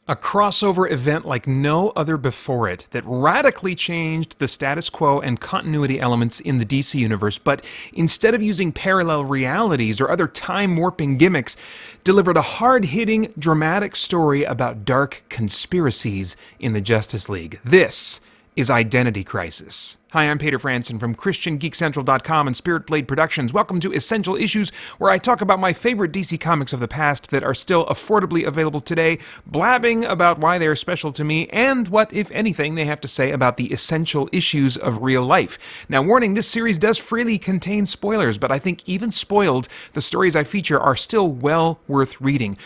A crossover event like no other before it that radically changed the status quo and continuity elements in the DC universe, but instead of using parallel realities or other time-warping gimmicks, delivered a hard-hitting, dramatic story about dark conspiracies in the Justice League. This is Identity Crisis. Hi, I'm Peter Franson from christiangeekcentral.com and Spirit Blade Productions. Welcome to Essential Issues, where I talk about my favorite DC comics of the past that are still affordably available today, blabbing about why they are special to me, and what, if anything, they have to say about the essential issues of real life. Now, warning, this series does freely contain spoilers, but I think even spoiled, the stories I feature are still well worth reading.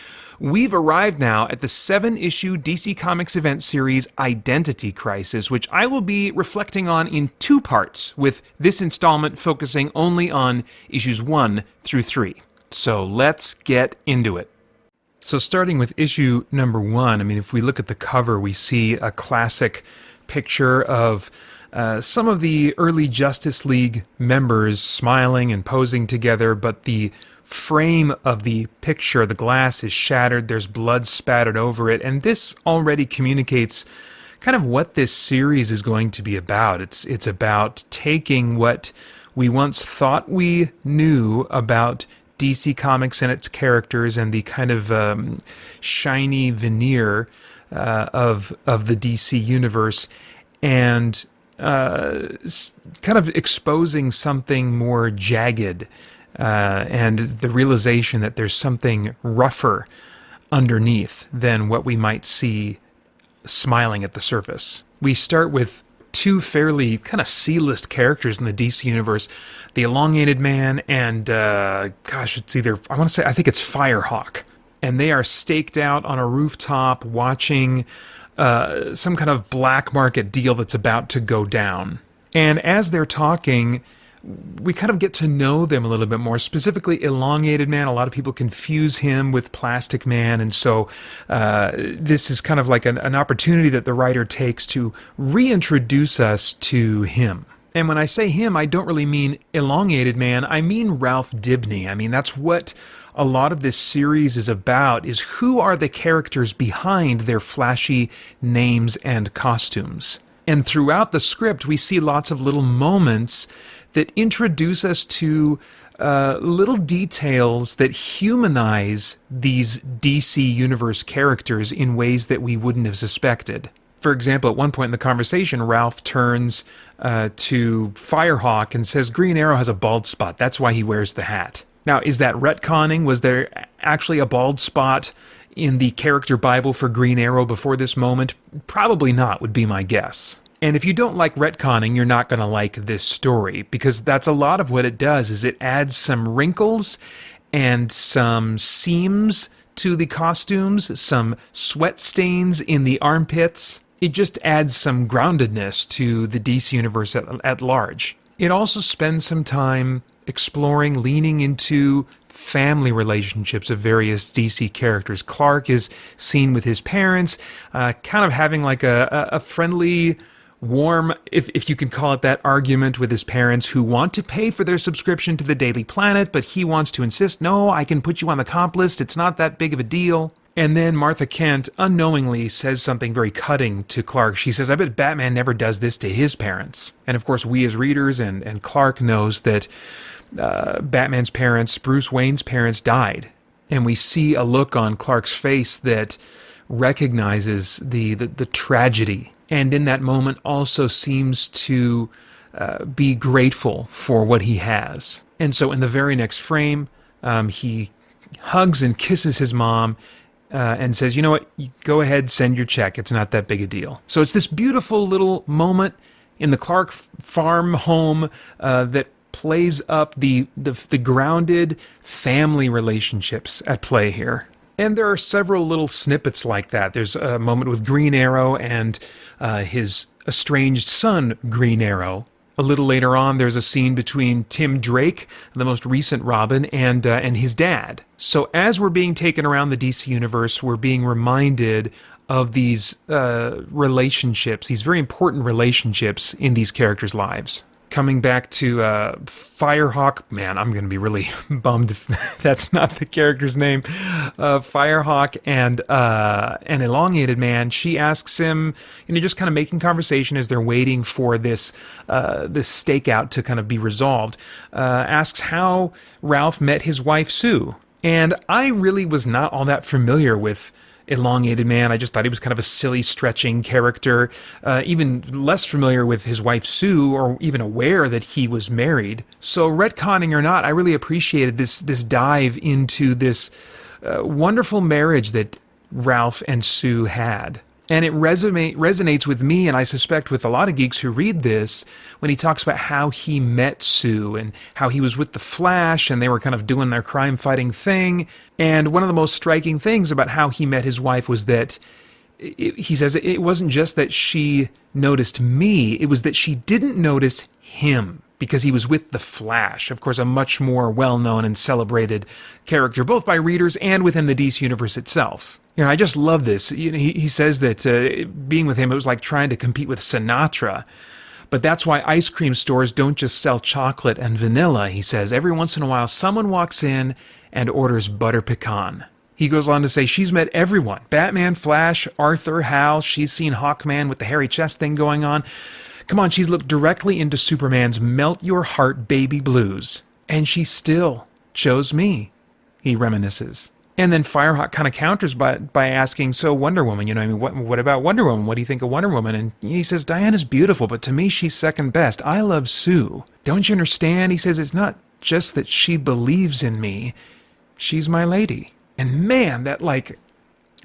We've arrived now at the 7-issue DC Comics event series Identity Crisis, which I will be reflecting on in 2 parts, with this installment focusing only on issues 1 through 3. So let's get into it. So starting with issue number 1, I mean, if we look at the cover, we see a classic picture of some of the early Justice League members smiling and posing together, but the frame of the picture, the glass is shattered, there's blood spattered over it, and this already communicates kind of what this series is going to be about. It's about taking what we once thought we knew about DC Comics and its characters and the kind of shiny veneer of the DC universe, and kind of exposing something more jagged, and the realization that there's something rougher underneath than what we might see smiling at the surface. We start with 2 fairly kind of C-list characters in the DC universe, the Elongated Man and, it's either, I think it's Firehawk. And they are staked out on a rooftop watching some kind of black market deal that's about to go down. And as they're talking, we kind of get to know them a little bit more, specifically Elongated Man. A lot of people confuse him with Plastic Man, and so this is kind of like an opportunity that the writer takes to reintroduce us to him. And when I say him, I don't really mean Elongated Man, I mean Ralph Dibny. I mean, that's what a lot of this series is about, is who are the characters behind their flashy names and costumes. And throughout the script, we see lots of little moments that introduce us to little details that humanize these DC Universe characters in ways that we wouldn't have suspected. For example, at one point in the conversation, Ralph turns to Firehawk and says Green Arrow has a bald spot. That's why he wears the hat. Now, is that retconning? Was there actually a bald spot in the character Bible for Green Arrow before this moment? Probably not, would be my guess. And if you don't like retconning, you're not going to like this story, because that's a lot of what it does, is it adds some wrinkles and some seams to the costumes, some sweat stains in the armpits. It just adds some groundedness to the DC universe at large. It also spends some time exploring, leaning into family relationships of various DC characters. Clark is seen with his parents, kind of having like a friendly, warm, if you can call it that, argument with his parents, who want to pay for their subscription to the Daily Planet, but he wants to insist, no, I can put you on the comp list, it's not that big of a deal. And then Martha Kent unknowingly says something very cutting to Clark. She says, I bet Batman never does this to his parents. And of course, we as readers and Clark knows that Batman's parents, Bruce Wayne's parents, died. And we see a look on Clark's face that recognizes the tragedy, and in that moment also seems to be grateful for what he has. And so in the very next frame, he hugs and kisses his mom and says, you know what, go ahead, send your check. It's not that big a deal. So it's this beautiful little moment in the Clark farm home that plays up the grounded family relationships at play here. And there are several little snippets like that. There's a moment with Green Arrow and his estranged son, Green Arrow. A little later on, there's a scene between Tim Drake, the most recent Robin, and his dad. So as we're being taken around the DC universe, we're being reminded of these relationships, these very important relationships in these characters' lives. coming back to Firehawk. Man, I'm going to be really bummed if that's not the character's name. Firehawk and an Elongated Man. She asks him, just kind of making conversation as they're waiting for this stakeout to kind of be resolved. Asks how Ralph met his wife Sue. And I really was not all that familiar with Elongated Man. I just thought he was kind of a silly, stretching character. Even less familiar with his wife Sue, or even aware that he was married. So retconning or not, I really appreciated this dive into this wonderful marriage that Ralph and Sue had. And it resonates with me, and I suspect with a lot of geeks who read this, when he talks about how he met Sue and how he was with the Flash and they were kind of doing their crime-fighting thing. And one of the most striking things about how he met his wife was that he says it wasn't just that she noticed me, it was that she didn't notice him because he was with the Flash, of course, a much more well-known and celebrated character, both by readers and within the DC universe itself. I just love this. He says that being with him, it was like trying to compete with Sinatra. But that's why ice cream stores don't just sell chocolate and vanilla, he says. Every once in a while, someone walks in and orders butter pecan. He goes on to say she's met everyone. Batman, Flash, Arthur, Hal. She's seen Hawkman with the hairy chest thing going on. Come on, she's looked directly into Superman's melt your heart baby blues. And she still chose me, he reminisces. And then Firehawk kind of counters by asking, so Wonder Woman, what about Wonder Woman? What do you think of Wonder Woman? And he says, Diana's beautiful, but to me, she's second best. I love Sue. Don't you understand? He says, it's not just that she believes in me. She's my lady. And man, that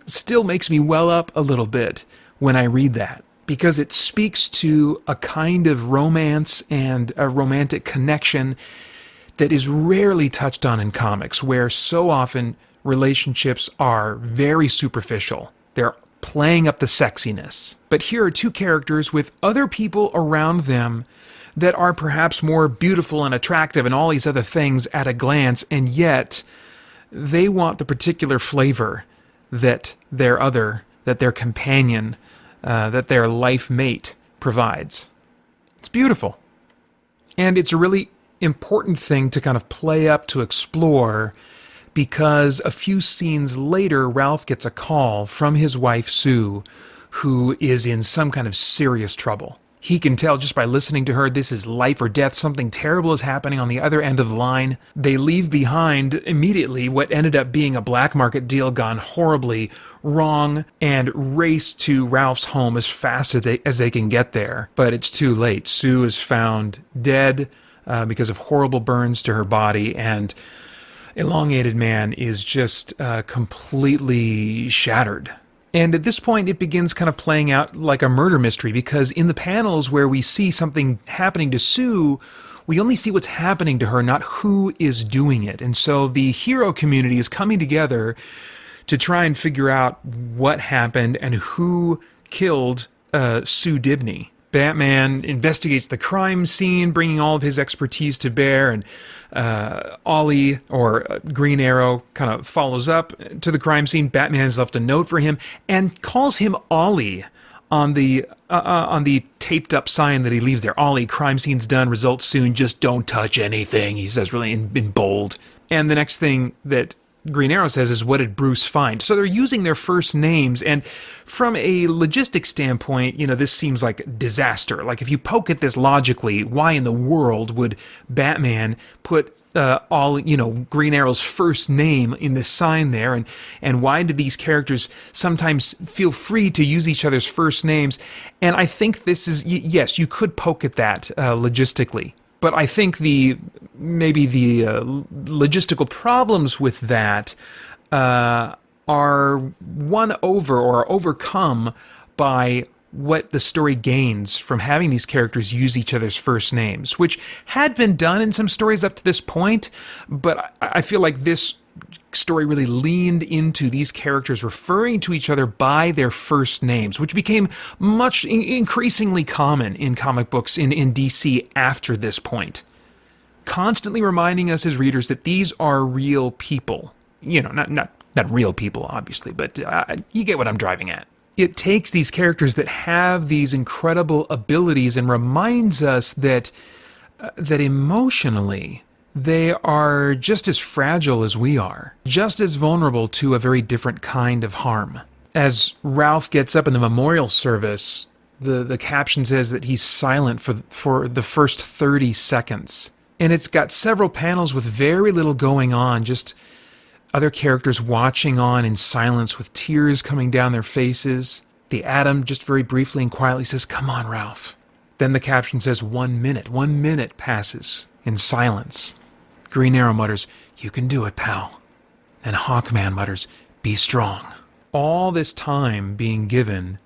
still makes me well up a little bit when I read that, because it speaks to a kind of romance and a romantic connection that is rarely touched on in comics, where so often relationships are very superficial. They're playing up the sexiness. But here are two characters with other people around them that are perhaps more beautiful and attractive and all these other things at a glance, and yet they want the particular flavor that their companion, that their life mate provides. It's beautiful. And it's a really important thing to kind of play up, to explore, because a few scenes later, Ralph gets a call from his wife, Sue, who is in some kind of serious trouble. He can tell just by listening to her, this is life or death. Something terrible is happening on the other end of the line. They leave behind immediately what ended up being a black market deal gone horribly wrong and race to Ralph's home as fast as they can get there. But it's too late. Sue is found dead because of horrible burns to her body, and Elongated Man is just completely shattered. And at this point, it begins kind of playing out like a murder mystery, because in the panels where we see something happening to Sue, we only see what's happening to her, not who is doing it. And so the hero community is coming together to try and figure out what happened and who killed Sue Dibney. Batman investigates the crime scene, bringing all of his expertise to bear, and Ollie, or Green Arrow, kind of follows up to the crime scene. Batman has left a note for him and calls him Ollie on the taped-up sign that he leaves there. Ollie, crime scene's done, results soon, just don't touch anything, he says really in bold. And the next thing that Green Arrow says is, what did Bruce find? So they're using their first names, and from a logistics standpoint, this seems like disaster. Like, if you poke at this logically, why in the world would Batman put Green Arrow's first name in this sign there, and why do these characters sometimes feel free to use each other's first names? And I think this is, yes, you could poke at that logistically. But I think maybe the logistical problems with that are won over or overcome by what the story gains from having these characters use each other's first names, which had been done in some stories up to this point, but I feel like this story really leaned into these characters referring to each other by their first names, which became much increasingly common in comic books in DC after this point. Constantly reminding us as readers that these are real people. Not real people, obviously, but you get what I'm driving at. It takes these characters that have these incredible abilities and reminds us that that emotionally they are just as fragile as we are, just as vulnerable to a very different kind of harm. As Ralph gets up in the memorial service, the caption says that he's silent for the first 30 seconds. And it's got several panels with very little going on, just other characters watching on in silence with tears coming down their faces. The Atom just very briefly and quietly says, "Come on, Ralph." Then the caption says, 1 minute. 1 minute passes in silence. Green Arrow mutters, "You can do it, pal." And Hawkman mutters, "Be strong." All this time being given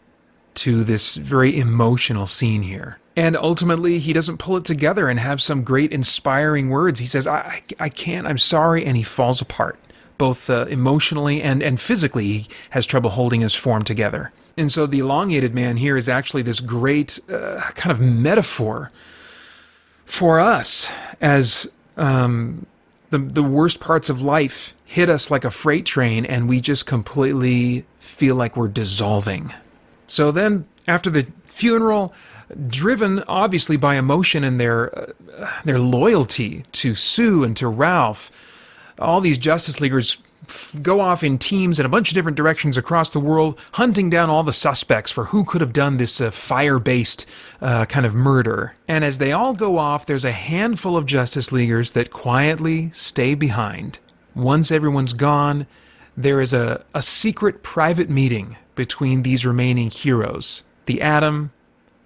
to this very emotional scene here. And ultimately, he doesn't pull it together and have some great inspiring words. He says, I can't, I'm sorry, and he falls apart. Both emotionally and physically, he has trouble holding his form together. And so the Elongated Man here is actually this great kind of metaphor for us as the worst parts of life hit us like a freight train and we just completely feel like we're dissolving. So then, after the funeral, driven obviously by emotion and their loyalty to Sue and to Ralph, all these Justice Leaguers go off in teams in a bunch of different directions across the world, hunting down all the suspects for who could have done this fire-based kind of murder. And as they all go off, there's a handful of Justice Leaguers that quietly stay behind. Once everyone's gone, there is a secret private meeting between these remaining heroes. The Atom,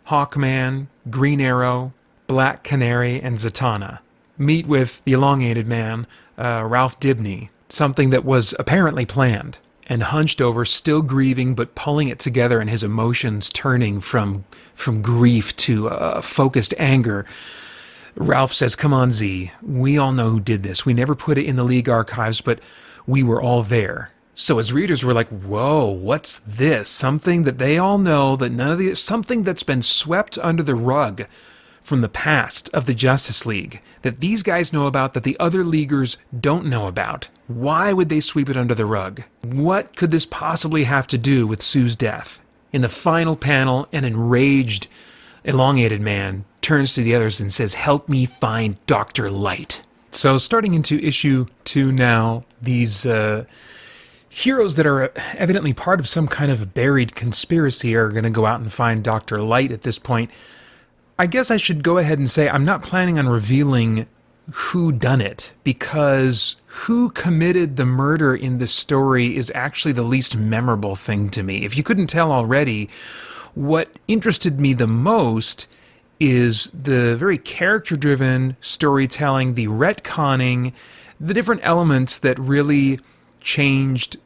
Hawkman, Green Arrow, Black Canary, and Zatanna meet with the Elongated Man, Ralph Dibny, something that was apparently planned, and hunched over, still grieving, but pulling it together and his emotions turning from grief to focused anger. Ralph says, "Come on, Z, we all know who did this. We never put it in the League archives, but we were all there." So as readers, we're like, whoa, what's this? Something that they all know, that something that's been swept under the rug from the past of the Justice League, that these guys know about, that the other Leaguers don't know about. Why would they sweep it under the rug? What could this possibly have to do with Sue's death? In the final panel, an enraged Elongated Man turns to the others and says, "Help me find Dr. Light." So starting into issue 2 now, these heroes that are evidently part of some kind of a buried conspiracy are going to go out and find Dr. Light at this point. I guess I should go ahead and say I'm not planning on revealing who done it, because who committed the murder in the story is actually the least memorable thing to me. If you couldn't tell already, what interested me the most is the very character-driven storytelling, the retconning, the different elements that really changed,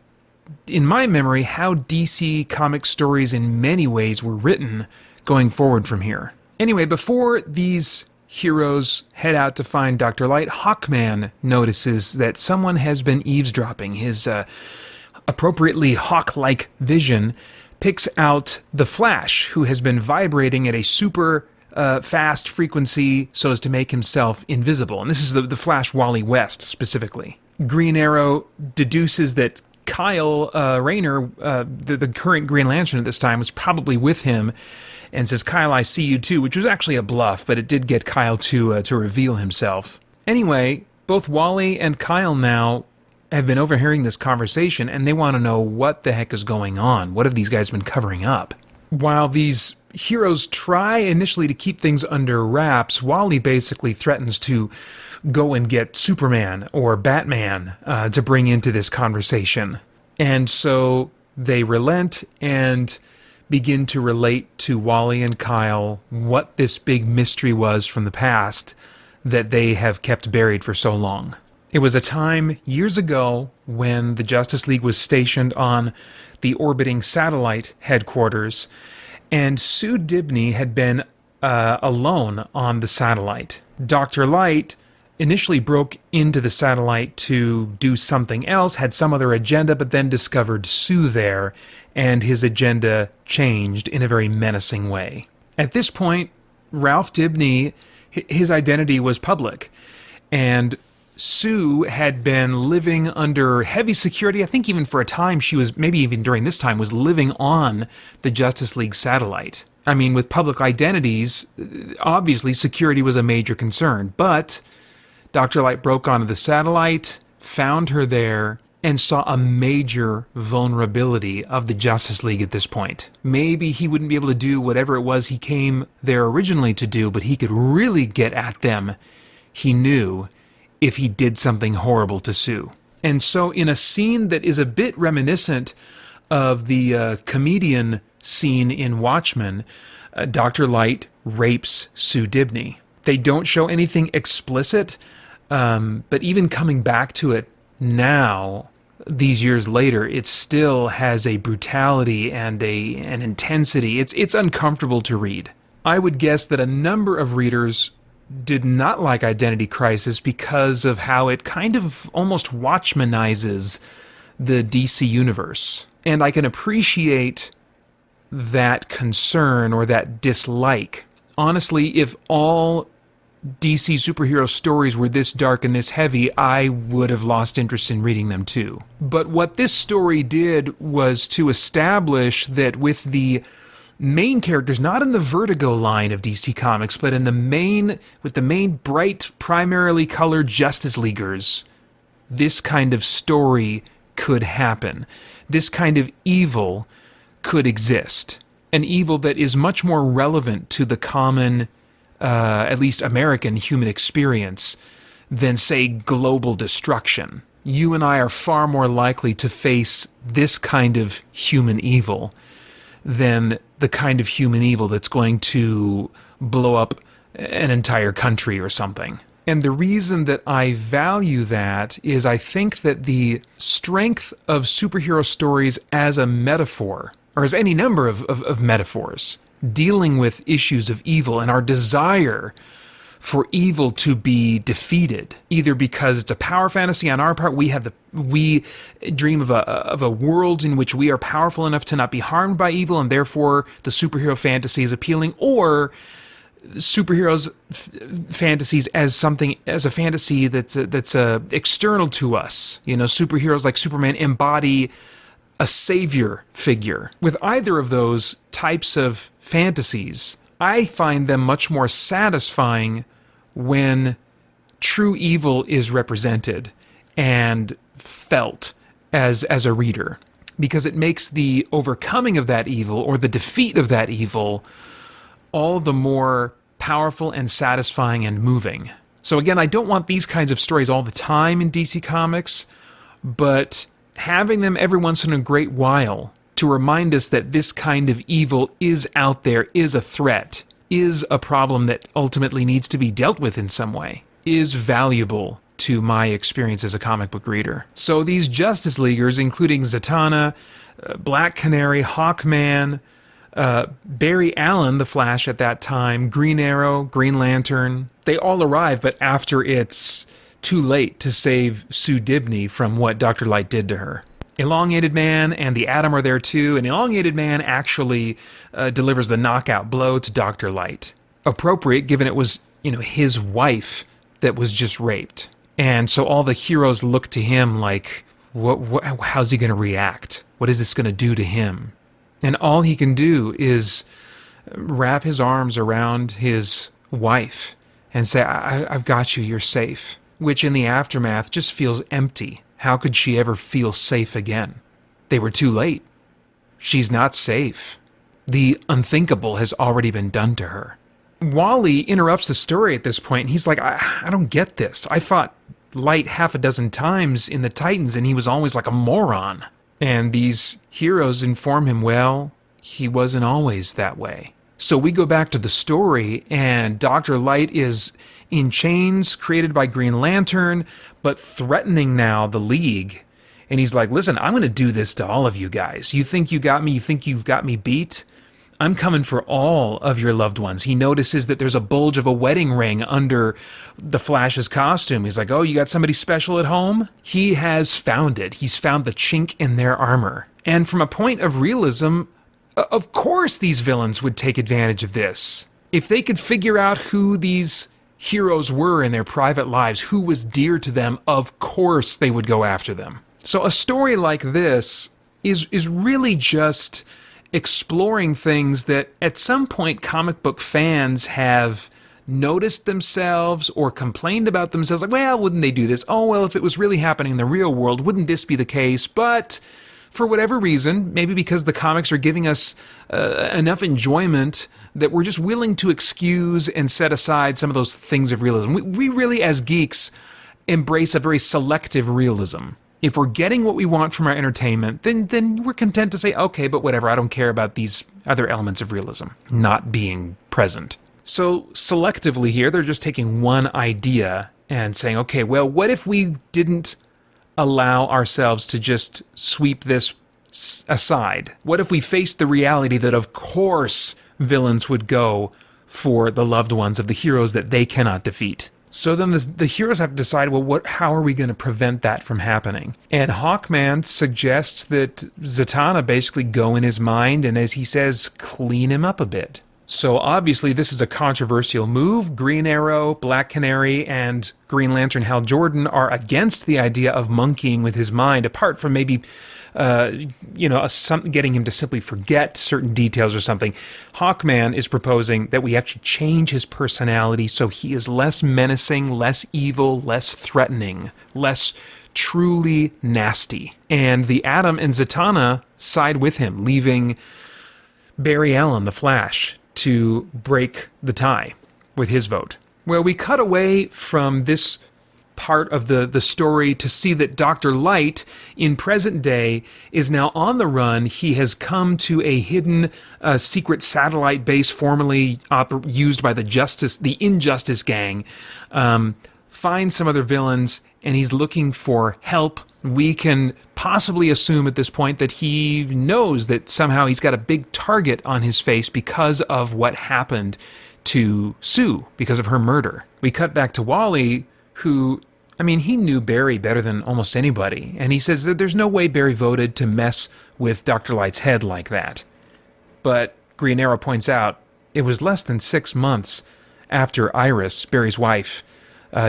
in my memory, how DC comic stories in many ways were written going forward from here. Anyway, before these heroes head out to find Dr. Light, Hawkman notices that someone has been eavesdropping. His appropriately hawk-like vision picks out the Flash, who has been vibrating at a super fast frequency so as to make himself invisible. And this is the Flash Wally West specifically. Green Arrow deduces that Kyle Rayner, the current Green Lantern at this time, was probably with him, and says, "Kyle, I see you too," which was actually a bluff, but it did get Kyle to reveal himself. Anyway, both Wally and Kyle now have been overhearing this conversation, and they want to know what the heck is going on. What have these guys been covering up? While these heroes try initially to keep things under wraps, Wally basically threatens to go and get Superman or Batman to bring into this conversation. And so they relent and begin to relate to Wally and Kyle what this big mystery was from the past that they have kept buried for so long. It was a time years ago when the Justice League was stationed on the orbiting satellite headquarters, and Sue Dibny had been alone on the satellite. Dr. Light initially broke into the satellite to do something else, had some other agenda, but then discovered Sue there, and his agenda changed in a very menacing way. At this point, Ralph Dibny, his identity was public, and Sue had been living under heavy security. I think even for a time she was, maybe even during this time, was living on the Justice League satellite. I mean, with public identities, obviously security was a major concern. But Dr. Light broke onto the satellite, found her there, and saw a major vulnerability of the Justice League at this point. Maybe he wouldn't be able to do whatever it was he came there originally to do, but he could really get at them, he knew, if he did something horrible to Sue. And so in a scene that is a bit reminiscent of the comedian scene in Watchmen, Dr. Light rapes Sue Dibney. They don't show anything explicit, but even coming back to it now, these years later, it still has a brutality and an intensity. It's uncomfortable to read. I would guess that a number of readers did not like Identity Crisis because of how it kind of almost Watchmanizes the DC universe. And I can appreciate that concern or that dislike. Honestly, if all DC superhero stories were this dark and this heavy, I would have lost interest in reading them too. But what this story did was to establish that with the main characters, not in the Vertigo line of DC Comics, but with the main bright, primarily colored Justice Leaguers, this kind of story could happen. This kind of evil could exist. An evil that is much more relevant to the common, at least American human experience than, say, global destruction. You and I are far more likely to face this kind of human evil than the kind of human evil that's going to blow up an entire country or something. And the reason that I value that is I think that the strength of superhero stories as a metaphor, or as any number of metaphors, dealing with issues of evil and our desire for evil to be defeated, either because it's a power fantasy on our part, we dream of a world in which we are powerful enough to not be harmed by evil, and therefore the superhero fantasy is appealing, or superheroes fantasies as a fantasy that's external to us. You know, superheroes like Superman embody a savior figure. With either of those types of fantasies, I find them much more satisfying when true evil is represented and felt as a reader, because it makes the overcoming of that evil or the defeat of that evil all the more powerful and satisfying and moving. So again, I don't want these kinds of stories all the time in DC Comics, but having them every once in a great while to remind us that this kind of evil is out there, is a threat, is a problem that ultimately needs to be dealt with in some way, is valuable to my experience as a comic book reader. So these Justice Leaguers, including Zatanna, Black Canary, Hawkman, Barry Allen, the Flash at that time, Green Arrow, Green Lantern, they all arrive, but after it's too late to save Sue Dibney from what Dr. Light did to her. Elongated Man and the Atom are there too, and Elongated Man actually delivers the knockout blow to Dr. Light. Appropriate, given it was, his wife that was just raped. And so all the heroes look to him like, how's he going to react? What is this going to do to him? And all he can do is wrap his arms around his wife and say, I've got you, you're safe. Which in the aftermath just feels empty. How could she ever feel safe again? They were too late. She's not safe. The unthinkable has already been done to her. Wally interrupts the story at this point, and he's like, I don't get this. I fought Light half a dozen times in the Titans, and he was always like a moron. And these heroes inform him, well, he wasn't always that way. So we go back to the story, and Dr. Light is in chains created by Green Lantern, but threatening now the League. And he's like, listen, I'm going to do this to all of you guys. You think you got me? You think you've got me beat? I'm coming for all of your loved ones. He notices that there's a bulge of a wedding ring under the Flash's costume. He's like, oh, you got somebody special at home? He has found it. He's found the chink in their armor. And from a point of realism, of course these villains would take advantage of this. If they could figure out who these heroes were in their private lives, who was dear to them, of course they would go after them. So a story like this is really just exploring things that at some point comic book fans have noticed themselves or complained about themselves, like, well, wouldn't they do this? Oh, well, if it was really happening in the real world, wouldn't this be the case? But for whatever reason, maybe because the comics are giving us enough enjoyment that we're just willing to excuse and set aside some of those things of realism. We really, as geeks, embrace a very selective realism. If we're getting what we want from our entertainment, then we're content to say, okay, but whatever, I don't care about these other elements of realism not being present. So selectively here, they're just taking one idea and saying, okay, well, what if we didn't allow ourselves to just sweep this aside? What if we faced the reality that, of course, villains would go for the loved ones of the heroes that they cannot defeat? So then the heroes have to decide, well, how are we going to prevent that from happening? And Hawkman suggests that Zatanna basically go in his mind and, as he says, clean him up a bit. So obviously this is a controversial move. Green Arrow, Black Canary, and Green Lantern Hal Jordan are against the idea of monkeying with his mind, apart from maybe getting him to simply forget certain details or something. Hawkman is proposing that we actually change his personality so he is less menacing, less evil, less threatening, less truly nasty. And the Atom and Zatanna side with him, leaving Barry Allen, the Flash, to break the tie with his vote. Well, we cut away from this part of the story to see that Dr. Light, in present day, is now on the run. He has come to a hidden secret satellite base formerly used by the Injustice Gang, finds some other villains, and he's looking for help. We can possibly assume at this point that he knows that somehow he's got a big target on his face because of what happened to Sue, because of her murder. We cut back to Wally, who, he knew Barry better than almost anybody, and he says that there's no way Barry voted to mess with Dr. Light's head like that. But Green Arrow points out it was less than 6 months after Iris, Barry's wife,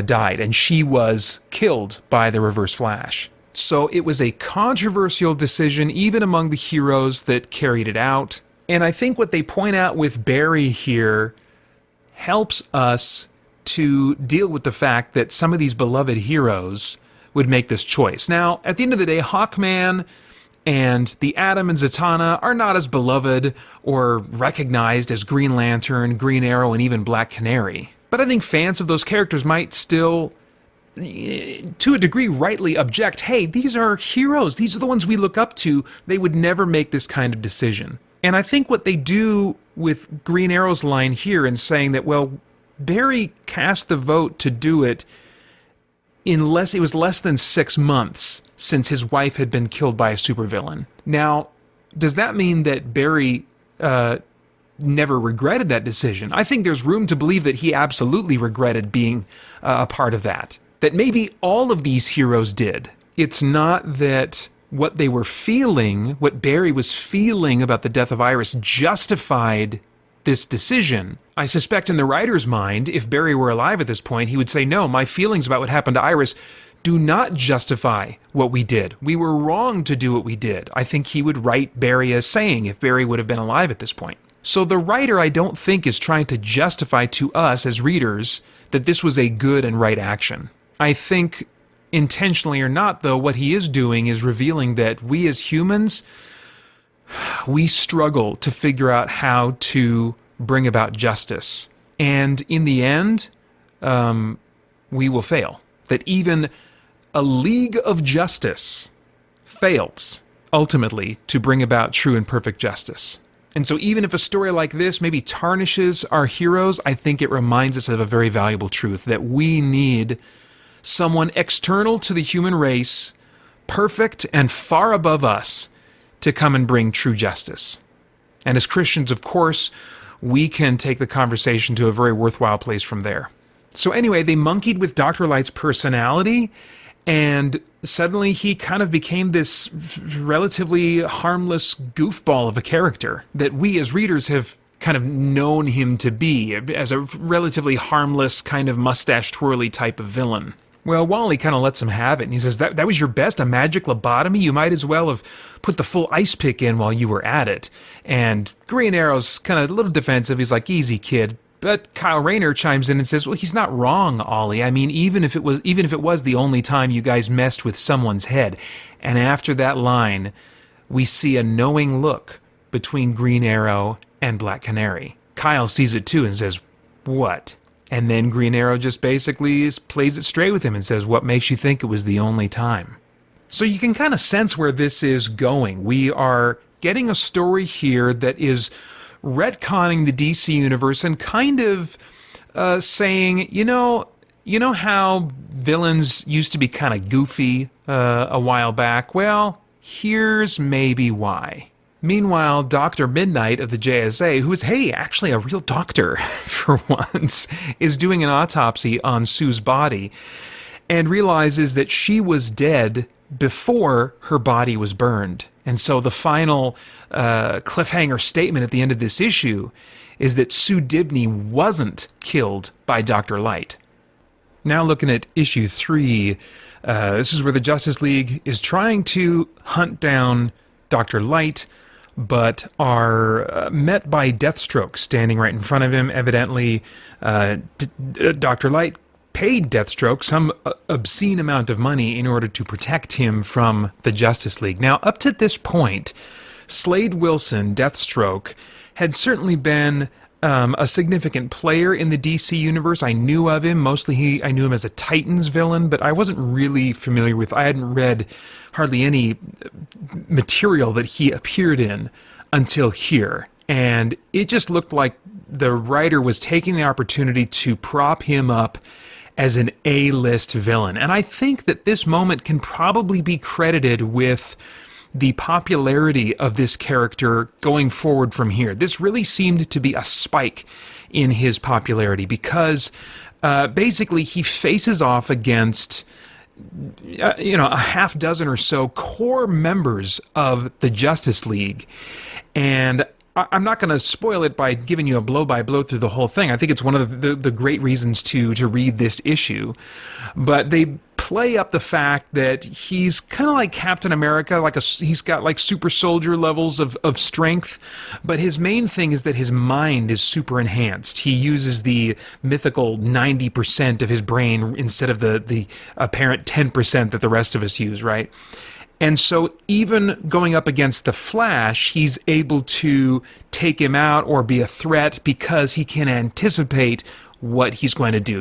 died, and she was killed by the Reverse Flash. So it was a controversial decision, even among the heroes that carried it out. And I think what they point out with Barry here helps us to deal with the fact that some of these beloved heroes would make this choice. Now, at the end of the day, Hawkman and the Atom and Zatanna are not as beloved or recognized as Green Lantern, Green Arrow, and even Black Canary. But I think fans of those characters might still, to a degree, rightly object. Hey, these are heroes. These are the ones we look up to. They would never make this kind of decision. And I think what they do with Green Arrow's line here in saying that, well, Barry cast the vote to do it it was less than 6 months since his wife had been killed by a supervillain. Now, does that mean that Barry never regretted that decision? I think there's room to believe that he absolutely regretted being a part of that. That maybe all of these heroes did. It's not that what they were feeling, what Barry was feeling about the death of Iris, justified this decision. I suspect in the writer's mind, if Barry were alive at this point, he would say, no, my feelings about what happened to Iris do not justify what we did. We were wrong to do what we did. I think he would write Barry as saying if Barry would have been alive at this point. So the writer, I don't think, is trying to justify to us as readers that this was a good and right action. I think, intentionally or not, though, what he is doing is revealing that we as humans, we struggle to figure out how to bring about justice. And in the end, we will fail. That even a league of justice fails, ultimately, to bring about true and perfect justice. And so even if a story like this maybe tarnishes our heroes, I think it reminds us of a very valuable truth, that we need someone external to the human race, perfect and far above us, to come and bring true justice. And as Christians, of course, we can take the conversation to a very worthwhile place from there. So anyway, they monkeyed with Dr. Light's personality, and suddenly he kind of became this relatively harmless goofball of a character that we as readers have kind of known him to be, as a relatively harmless, kind of mustache-twirly type of villain. Well, Wally kind of lets him have it, and he says, that was your best, a magic lobotomy? You might as well have put the full ice pick in while you were at it. And Green Arrow's kind of a little defensive. He's like, easy, kid. But Kyle Rayner chimes in and says, well, he's not wrong, Ollie. I mean, even if it was the only time you guys messed with someone's head. And after that line, we see a knowing look between Green Arrow and Black Canary. Kyle sees it too and says, what? And then Green Arrow just basically plays it straight with him and says, what makes you think it was the only time? So you can kind of sense where this is going. We are getting a story here that is retconning the DC universe and kind of saying, you know how villains used to be kind of goofy a while back? Well, here's maybe why. Meanwhile, Dr. Midnight of the JSA, who is, hey, actually a real doctor for once, is doing an autopsy on Sue's body and realizes that she was dead before her body was burned. And so the final cliffhanger statement at the end of this issue is that Sue Dibney wasn't killed by Dr. Light. Now looking at issue 3, this is where the Justice League is trying to hunt down Dr. Light, but are met by Deathstroke standing right in front of him. Evidently, Dr. Light paid Deathstroke some obscene amount of money in order to protect him from the Justice League. Now, up to this point, Slade Wilson, Deathstroke, had certainly been a significant player in the DC universe. I knew of him. Mostly I knew him as a Titans villain, but I wasn't really familiar with, I hadn't read hardly any material that he appeared in until here. And it just looked like the writer was taking the opportunity to prop him up as an A-list villain. And I think that this moment can probably be credited with the popularity of this character going forward from here. This really seemed to be a spike in his popularity because basically he faces off against a half dozen or so core members of the Justice League. And I'm not going to spoil it by giving you a blow-by-blow through the whole thing. I think it's one of the great reasons to read this issue. But they play up the fact that he's kind of like Captain America, he's got like super soldier levels of strength, but his main thing is that his mind is super enhanced. He uses the mythical 90% of his brain instead of the apparent 10% that the rest of us use, right? And so even going up against the Flash, he's able to take him out or be a threat because he can anticipate what he's going to do.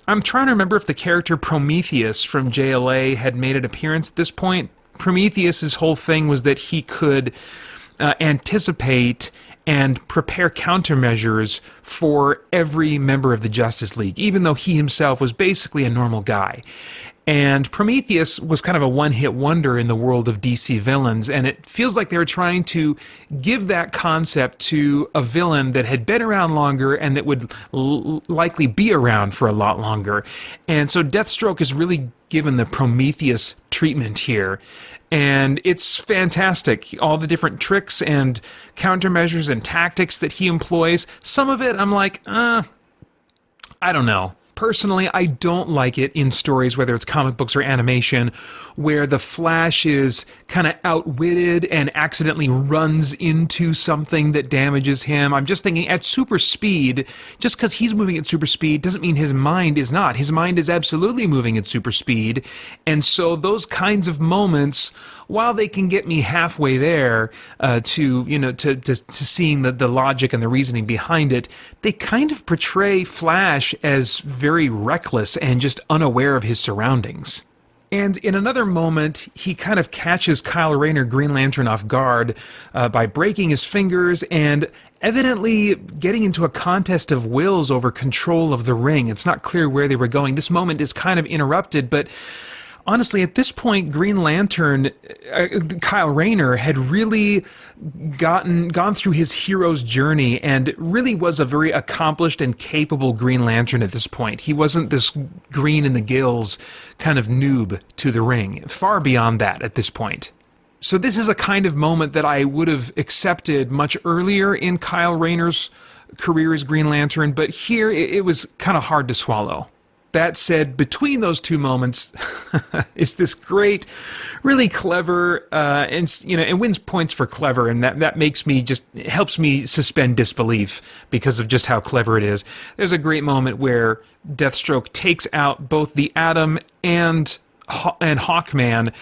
I'm trying to remember if the character Prometheus from JLA had made an appearance at this point. Prometheus's whole thing was that he could anticipate and prepare countermeasures for every member of the Justice League, even though he himself was basically a normal guy. And Prometheus was kind of a one-hit wonder in the world of DC villains, and it feels like they were trying to give that concept to a villain that had been around longer and that would likely be around for a lot longer. And so Deathstroke is really given the Prometheus treatment here, and it's fantastic. All the different tricks and countermeasures and tactics that he employs, some of it I'm like, I don't know. Personally, I don't like it in stories, whether it's comic books or animation, where the Flash is kind of outwitted and accidentally runs into something that damages him. I'm just thinking at super speed, just because he's moving at super speed doesn't mean his mind is not. His mind is absolutely moving at super speed. And so those kinds of moments, while they can get me halfway there to seeing the logic and the reasoning behind it, they kind of portray Flash as very reckless and just unaware of his surroundings. And in another moment, he kind of catches Kyle Rayner, Green Lantern, off guard by breaking his fingers and evidently getting into a contest of wills over control of the ring. It's not clear where they were going. This moment is kind of interrupted, but honestly, at this point, Green Lantern, Kyle Rayner, had really gone through his hero's journey and really was a very accomplished and capable Green Lantern at this point. He wasn't this green in the gills kind of noob to the ring. Far beyond that at this point. So this is a kind of moment that I would have accepted much earlier in Kyle Rayner's career as Green Lantern, but here it was kind of hard to swallow. That said, between those two moments is this great, really clever, and it wins points for clever, and that makes me helps me suspend disbelief because of just how clever it is. There's a great moment where Deathstroke takes out both the Atom and Hawkman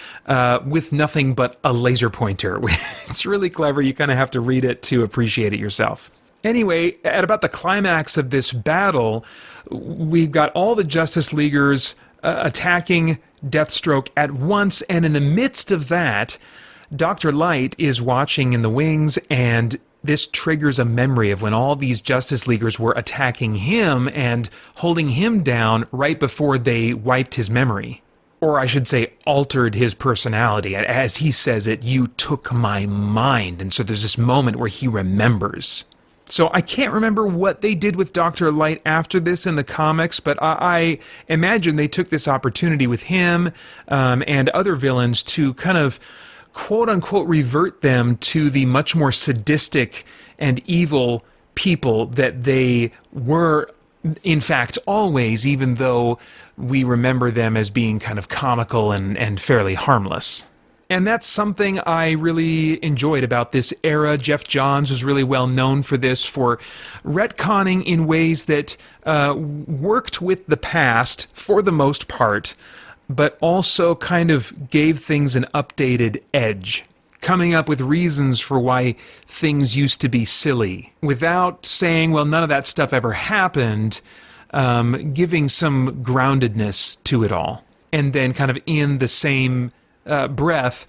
with nothing but a laser pointer. It's really clever. You kind of have to read it to appreciate it yourself. Anyway, at about the climax of this battle, we've got all the Justice Leaguers attacking Deathstroke at once, and in the midst of that, Dr. Light is watching in the wings, and this triggers a memory of when all these Justice Leaguers were attacking him and holding him down right before they wiped his memory. Or I should say, altered his personality. As he says it, "You took my mind." And so there's this moment where he remembers. So I can't remember what they did with Dr. Light after this in the comics, but I imagine they took this opportunity with him and other villains to kind of quote-unquote revert them to the much more sadistic and evil people that they were, in fact, always, even though we remember them as being kind of comical and fairly harmless. And that's something I really enjoyed about this era. Jeff Johns was really well known for this, for retconning in ways that worked with the past for the most part, but also kind of gave things an updated edge, coming up with reasons for why things used to be silly, without saying, well, none of that stuff ever happened, giving some groundedness to it all. And then kind of in the same breath,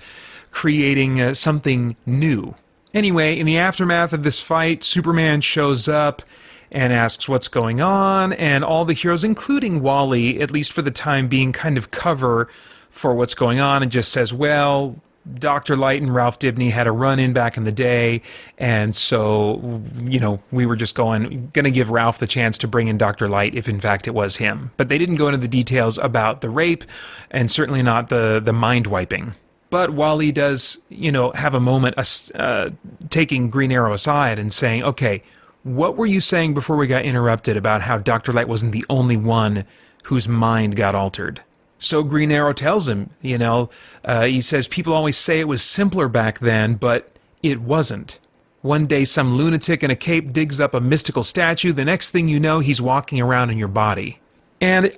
creating something new. Anyway, in the aftermath of this fight, Superman shows up and asks what's going on, and all the heroes, including Wally, at least for the time being, kind of cover for what's going on and just says, well, Dr. Light and Ralph Dibny had a run-in back in the day, and so, we were just going to give Ralph the chance to bring in Dr. Light if in fact it was him. But they didn't go into the details about the rape, and certainly not the mind-wiping. But Wally does, have a moment taking Green Arrow aside and saying, okay, what were you saying before we got interrupted about how Dr. Light wasn't the only one whose mind got altered? So Green Arrow tells him, he says, people always say it was simpler back then, but it wasn't. One day some lunatic in a cape digs up a mystical statue, the next thing you know, he's walking around in your body. And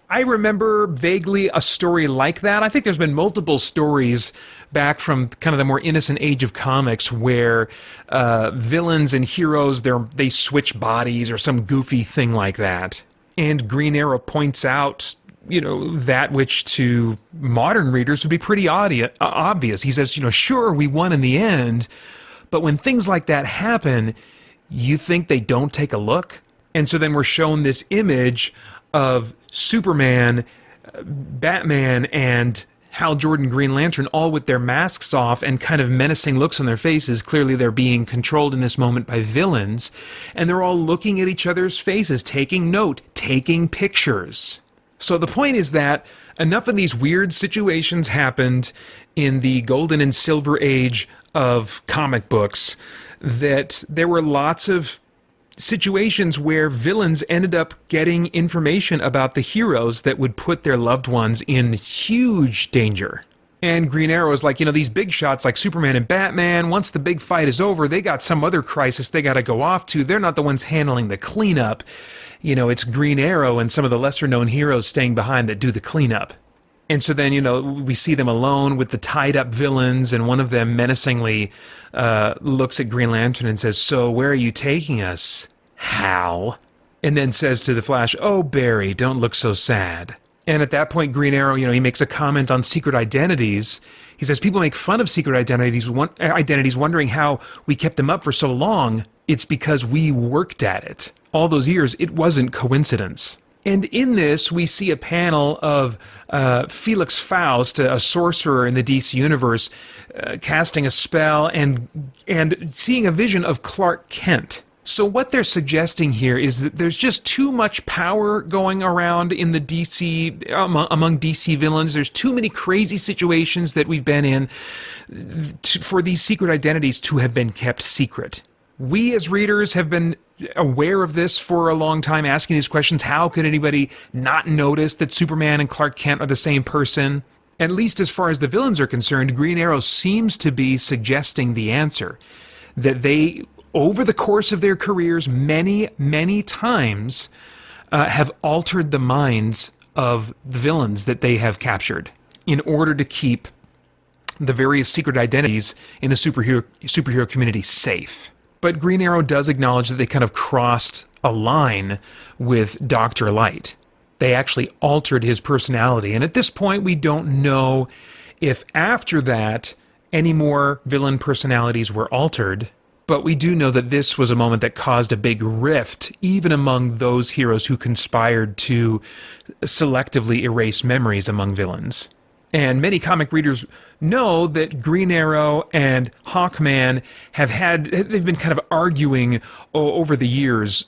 I remember vaguely a story like that. I think there's been multiple stories back from kind of the more innocent age of comics where villains and heroes, they switch bodies or some goofy thing like that. And Green Arrow points out that which to modern readers would be pretty obvious. He says, sure, we won in the end, but when things like that happen, you think they don't take a look? And so then we're shown this image of Superman, Batman, and Hal Jordan Green Lantern all with their masks off and kind of menacing looks on their faces. Clearly they're being controlled in this moment by villains, and they're all looking at each other's faces, taking note, taking pictures. So the point is that enough of these weird situations happened in the golden and silver age of comic books that there were lots of situations where villains ended up getting information about the heroes that would put their loved ones in huge danger. And Green Arrow is like, these big shots like Superman and Batman, once the big fight is over, they got some other crisis they got to go off to. They're not the ones handling the cleanup. It's Green Arrow and some of the lesser-known heroes staying behind that do the cleanup. And so then, we see them alone with the tied-up villains, and one of them menacingly looks at Green Lantern and says, so where are you taking us, Hal? And then says to the Flash, oh, Barry, don't look so sad. And at that point, Green Arrow, he makes a comment on secret identities. He says, people make fun of secret identities, wondering how we kept them up for so long. It's because we worked at it. All those years, it wasn't coincidence. And in this, we see a panel of Felix Faust, a sorcerer in the DC Universe, casting a spell and seeing a vision of Clark Kent. So what they're suggesting here is that there's just too much power going around in the DC, among DC villains. There's too many crazy situations that we've been in for these secret identities to have been kept secret. We as readers have been aware of this for a long time, asking these questions. How could anybody not notice that Superman and Clark Kent are the same person? At least as far as the villains are concerned, Green Arrow seems to be suggesting the answer. That they, over the course of their careers, many, many times, have altered the minds of the villains that they have captured in order to keep the various secret identities in the superhero community safe. But Green Arrow does acknowledge that they kind of crossed a line with Dr. Light. They actually altered his personality. And at this point, we don't know if after that any more villain personalities were altered. But we do know that this was a moment that caused a big rift, even among those heroes who conspired to selectively erase memories among villains. And many comic readers know that Green Arrow and Hawkman they've been kind of arguing over the years,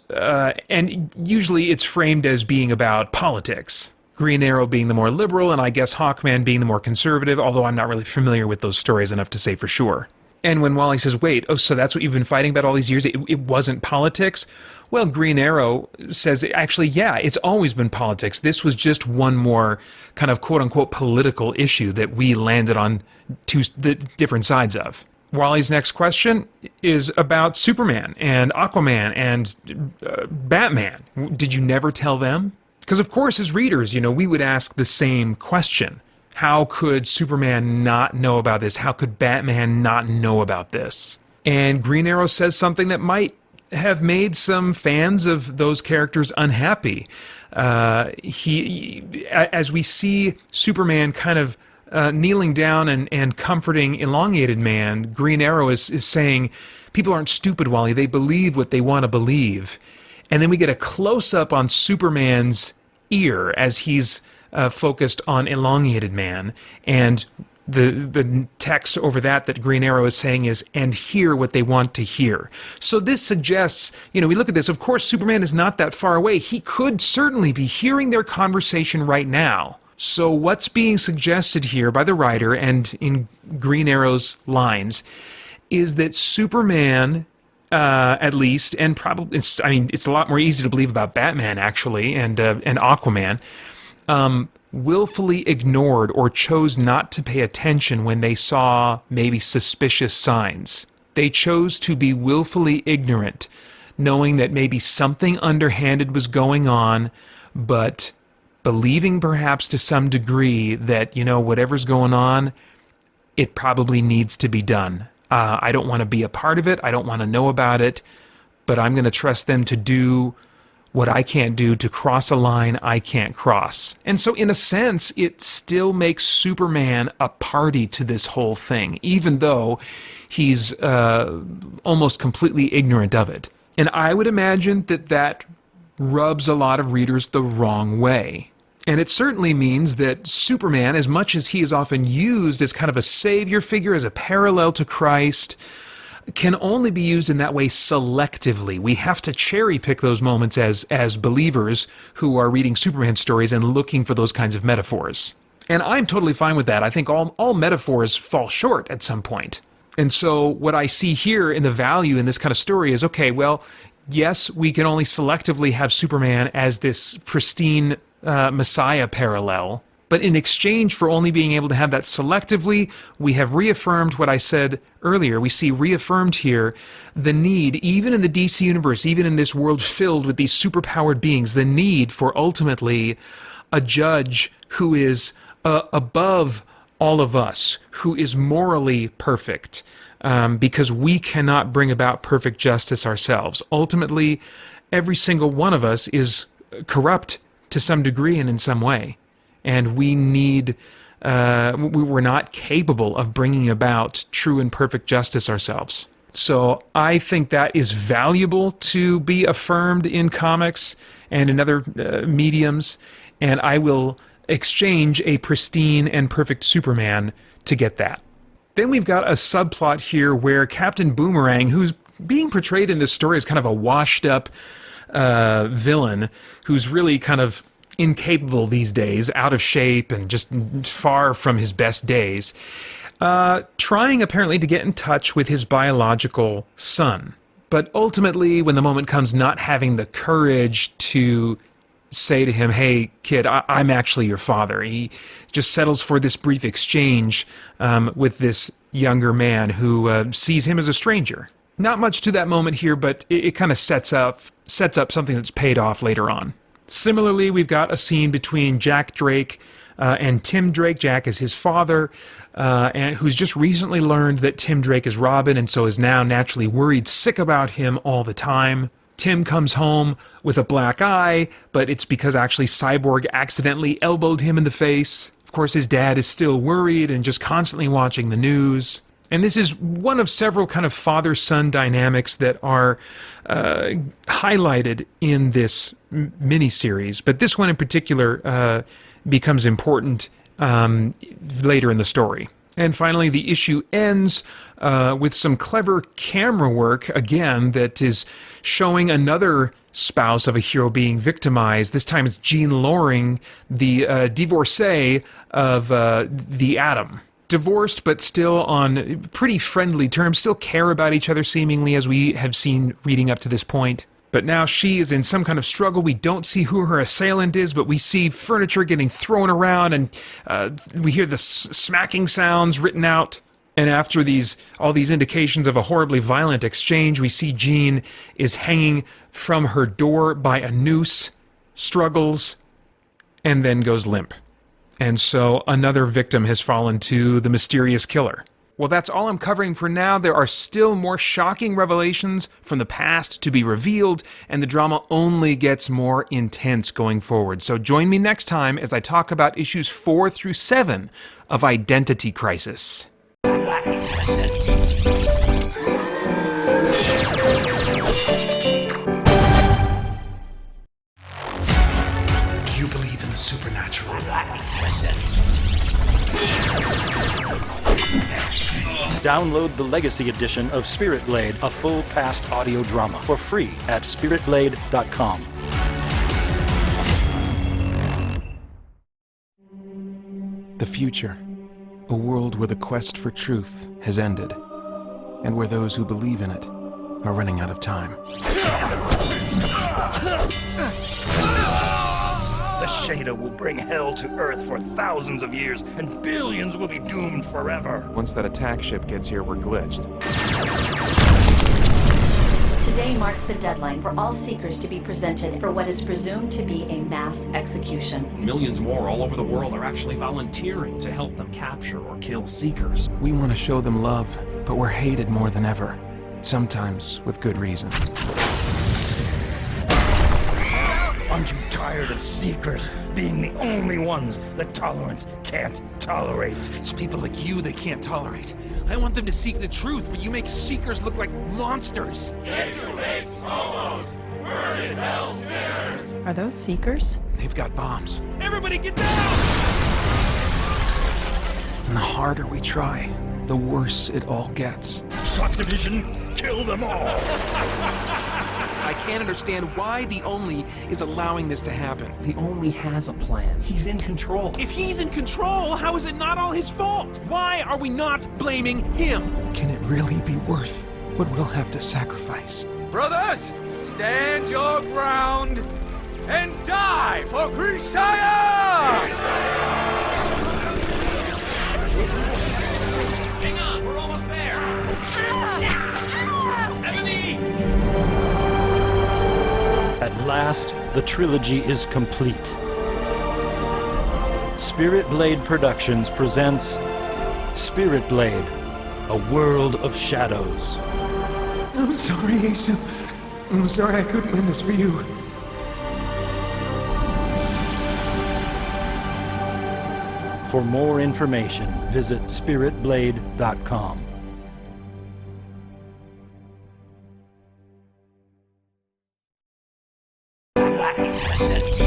and usually it's framed as being about politics. Green Arrow being the more liberal, and I guess Hawkman being the more conservative, although I'm not really familiar with those stories enough to say for sure. And when Wally says, wait, so that's what you've been fighting about all these years? It wasn't politics? Well, Green Arrow says, actually, yeah, it's always been politics. This was just one more kind of quote-unquote political issue that we landed on the different sides of. Wally's next question is about Superman and Aquaman and Batman. Did you never tell them? Because, of course, as readers, we would ask the same question. How could Superman not know about this? How could Batman not know about this? And Green Arrow says something that might have made some fans of those characters unhappy. As we see Superman kind of kneeling down and comforting Elongated Man, Green Arrow is saying, people aren't stupid, Wally. They believe what they want to believe. And then we get a close-up on Superman's ear as he's focused on Elongated Man, and the text over that Green Arrow is saying is, and hear what they want to hear. So this suggests, we look at this, of course Superman is not that far away. He could certainly be hearing their conversation right now. So what's being suggested here by the writer, and in Green Arrow's lines, is that Superman, at least, and probably, it's a lot more easy to believe about Batman, actually, and Aquaman, willfully ignored or chose not to pay attention when they saw maybe suspicious signs. They chose to be willfully ignorant, knowing that maybe something underhanded was going on, but believing perhaps to some degree that, whatever's going on, it probably needs to be done. I don't want to be a part of it. I don't want to know about it, but I'm going to trust them to do what I can't do, to cross a line I can't cross. And so in a sense, it still makes Superman a party to this whole thing, even though he's almost completely ignorant of it. And I would imagine that rubs a lot of readers the wrong way. And it certainly means that Superman, as much as he is often used as kind of a savior figure, as a parallel to Christ, can only be used in that way selectively. We have to cherry pick those moments as believers who are reading Superman stories and looking for those kinds of metaphors. And I'm totally fine with that. I think all metaphors fall short at some point. And so what I see here in the value in this kind of story is, okay, well, yes, we can only selectively have Superman as this pristine Messiah parallel, but in exchange for only being able to have that selectively, we have reaffirmed what I said earlier. We see reaffirmed here the need, even in the DC universe, even in this world filled with these superpowered beings, the need for ultimately a judge who is above all of us, who is morally perfect, because we cannot bring about perfect justice ourselves. Ultimately, every single one of us is corrupt to some degree and in some way. And we we're not capable of bringing about true and perfect justice ourselves. So I think that is valuable to be affirmed in comics and in other mediums, and I will exchange a pristine and perfect Superman to get that. Then we've got a subplot here where Captain Boomerang, who's being portrayed in this story as kind of a washed-up villain who's really kind of incapable these days, out of shape, and just far from his best days, trying apparently to get in touch with his biological son. But ultimately, when the moment comes, not having the courage to say to him, hey, kid, I'm actually your father. He just settles for this brief exchange with this younger man who sees him as a stranger. Not much to that moment here, but it kind of sets up something that's paid off later on. Similarly, we've got a scene between Jack Drake and Tim Drake. Jack is his father, and who's just recently learned that Tim Drake is Robin, and so is now naturally worried sick about him all the time. Tim comes home with a black eye, but it's because actually Cyborg accidentally elbowed him in the face. Of course, his dad is still worried and just constantly watching the news. And this is one of several kind of father-son dynamics that are highlighted in this miniseries. But this one in particular becomes important later in the story. And finally, the issue ends with some clever camera work, again, that is showing another spouse of a hero being victimized. This time it's Jean Loring, the divorcee of the Atom. Divorced, but still on pretty friendly terms, still care about each other seemingly, as we have seen reading up to this point. But now she is in some kind of struggle. We don't see who her assailant is, but we see furniture getting thrown around, and we hear the smacking sounds written out. And after all these indications of a horribly violent exchange, we see Jean is hanging from her door by a noose, struggles, and then goes limp. And so another victim has fallen to the mysterious killer. Well, that's all I'm covering for now. There are still more shocking revelations from the past to be revealed, and the drama only gets more intense going forward. So join me next time as I talk about issues 4 through 7 of Identity Crisis. Do you believe in the supernatural? Download the Legacy Edition of Spirit Blade, a full past audio drama, for free at spiritblade.com. The future. A world where the quest for truth has ended, and where those who believe in it are running out of time. The Shader will bring hell to Earth for thousands of years, and billions will be doomed forever. Once that attack ship gets here, we're glitched. Today marks the deadline for all Seekers to be presented for what is presumed to be a mass execution. Millions more all over the world are actually volunteering to help them capture or kill Seekers. We want to show them love, but we're hated more than ever. Sometimes with good reason. Aren't you tired of Seekers being the only ones that tolerance can't tolerate? It's people like you they can't tolerate. I want them to seek the truth, but you make Seekers look like monsters. Are those Seekers? They've got bombs. Everybody get down! And the harder we try, the worse it all gets. Shot division, kill them all! I can't understand why the Only is allowing this to happen. The Only has a plan. He's in control. If he's in control, how is it not all his fault? Why are we not blaming him? Can it really be worth what we'll have to sacrifice? Brothers, stand your ground and die for Christian! Hang on, we're almost there. Ebony! At last, the trilogy is complete. Spirit Blade Productions presents Spirit Blade, A World of Shadows. I'm sorry, Asa. I'm sorry I couldn't win this for you. For more information, visit spiritblade.com. Blackness.